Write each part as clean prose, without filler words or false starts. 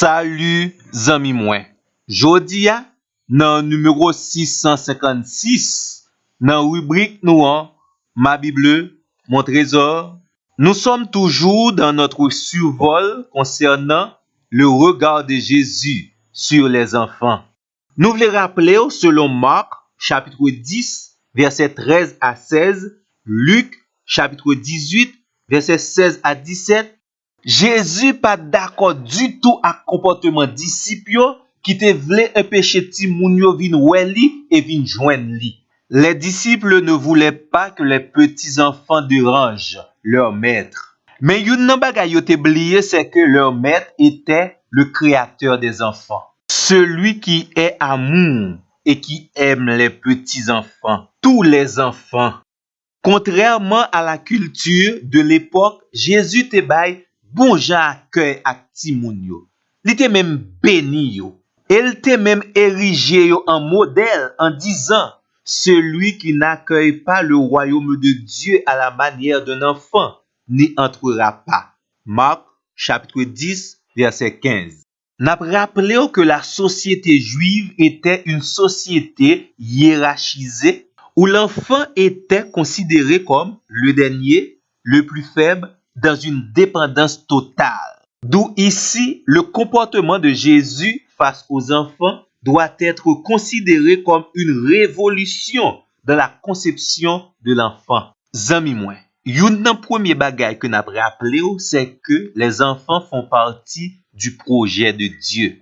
Salut zami mwen. Jodi a, nan numéro 656, nan rubrique nou an, Ma Bible, mon trésor, nous sommes toujours dans notre survol concernant le regard de Jésus sur les enfants. Nous voulons rappeler, selon Marc, chapitre 10, verset 13 à 16, Luc, chapitre 18, verset 16 à 17, Jésus pas d'accord du tout avec comportement disciple qui te voulait empêcher ti moun yo vin wè li et vin joindre li. Les disciples ne voulaient pas que les petits enfants dérangent leur maître. Mais yon nan bagay yo te oublié, c'est que leur maître était le créateur des enfants. Celui qui est amour et qui aime les petits enfants, tous les enfants. Contrairement à la culture de l'époque, Jésus te bail bon jan accueil ak ti moun yo. Li te même béni yo. Il te même érigé yo en modèle en disant, celui qui n'accueille pas le royaume de Dieu à la manière d'un enfant n'y entrera pas. Marc, chapitre 10, verset 15. N'a rappelé que la société juive était une société hiérarchisée où l'enfant était considéré comme le dernier, le plus faible, dans une dépendance totale. D'où ici, le comportement de Jésus face aux enfants doit être considéré comme une révolution dans la conception de l'enfant. Zami mwen, yon nan premier bagay que n'a rappelé, c'est que les enfants font partie du projet de Dieu.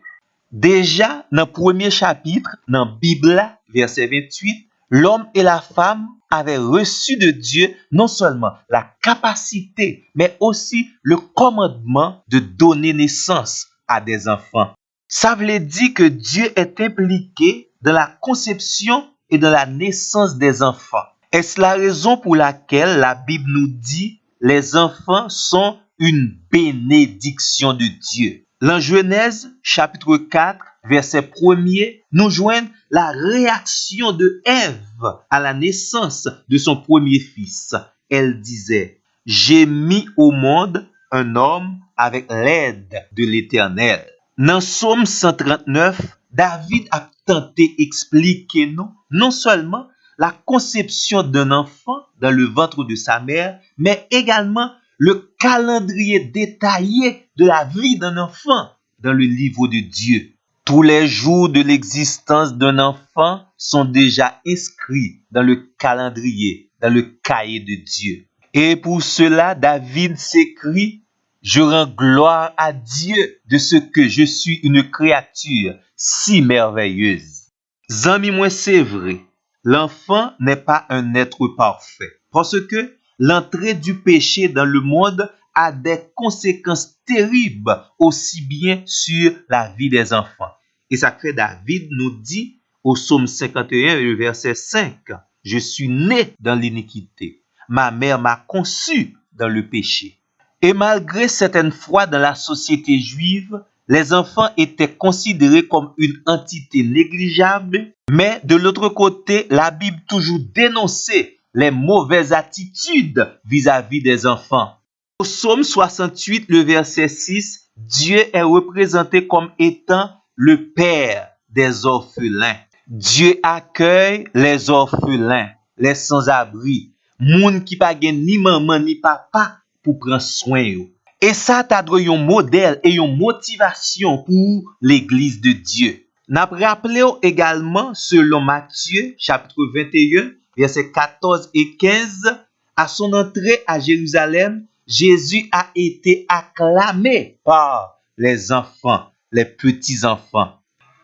Déjà, dans le premier chapitre, dans la Bible, verset 28, l'homme et la femme avaient reçu de Dieu non seulement la capacité, mais aussi le commandement de donner naissance à des enfants. Ça veut dire que Dieu est impliqué dans la conception et dans la naissance des enfants. Est-ce la raison pour laquelle la Bible nous dit les enfants sont une bénédiction de Dieu? Dans Genèse, chapitre 4, verset 1er, nous joignons la réaction de Ève à la naissance de son premier fils. Elle disait, « J'ai mis au monde un homme avec l'aide de l'Éternel. » Dans Psaume 139, David a tenté d'expliquer nous non seulement la conception d'un enfant dans le ventre de sa mère, mais également le calendrier détaillé de la vie d'un enfant dans le livre de Dieu. Tous les jours de l'existence d'un enfant sont déjà inscrits dans le calendrier, dans le cahier de Dieu. Et pour cela, David s'écrit, « Je rends gloire à Dieu de ce que je suis une créature si merveilleuse. » Zami moi, c'est vrai, l'enfant n'est pas un être parfait parce que l'entrée du péché dans le monde a des conséquences terribles aussi bien sur la vie des enfants. Et ça fait David nous dit au psaume 51, le verset 5, « Je suis né dans l'iniquité. Ma mère m'a conçu dans le péché. » Et malgré certaines fois dans la société juive, les enfants étaient considérés comme une entité négligeable, mais de l'autre côté, la Bible toujours dénonçait les mauvaises attitudes vis-à-vis des enfants. Au psaume 68, le verset 6, Dieu est représenté comme étant le père des orphelins. Dieu accueille les orphelins, les sans-abri, moun qui pa gen ni maman ni papa pour prendre soin yo. Et ça t'a donné un modèle et une motivation pour l'église de Dieu. N'a rappelé également selon Matthieu chapitre 21 versets 14 et 15, à son entrée à Jérusalem, Jésus a été acclamé par les enfants, les petits-enfants.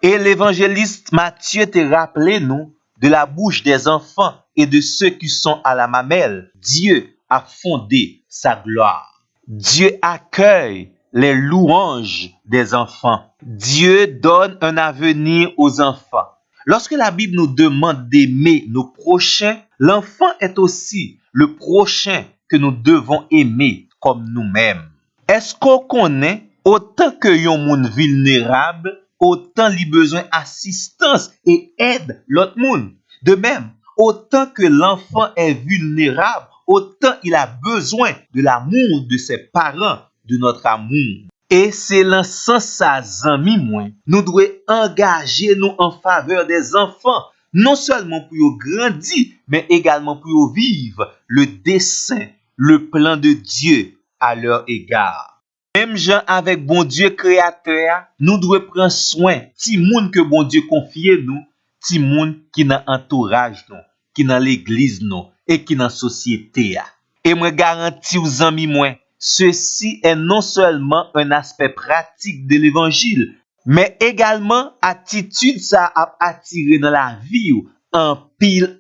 Et l'évangéliste Matthieu te rappelé nous de la bouche des enfants et de ceux qui sont à la mamelle. Dieu a fondé sa gloire. Dieu accueille les louanges des enfants. Dieu donne un avenir aux enfants. Lorsque la Bible nous demande d'aimer nos prochains, l'enfant est aussi le prochain que nous devons aimer comme nous-mêmes. Est-ce qu'on connaît autant que yon moun vulnérable, autant li besoin assistance et aide l'autre moun? De même, autant que l'enfant est vulnérable, autant il a besoin de l'amour de ses parents, de notre amour. Et c'est dans ce sens ça, zami moi, nous devons engager nous en faveur des enfants, non seulement pour y grandir, mais également pour y vivre le dessein, le plan de Dieu à leur égard. Même gens avec bon Dieu créateur, nous devons prendre soin ti moun que bon Dieu confie nous, ti moun qui dans entourage nous, qui dans l'église nous et qui dans société. Et moi garantis aux amis moi, ceci est non seulement un aspect pratique de l'évangile, mais également attitude ça a attiré dans la vie ou en pile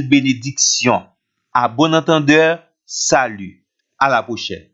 bénédiction. À bon entendeur, salut. À la prochaine.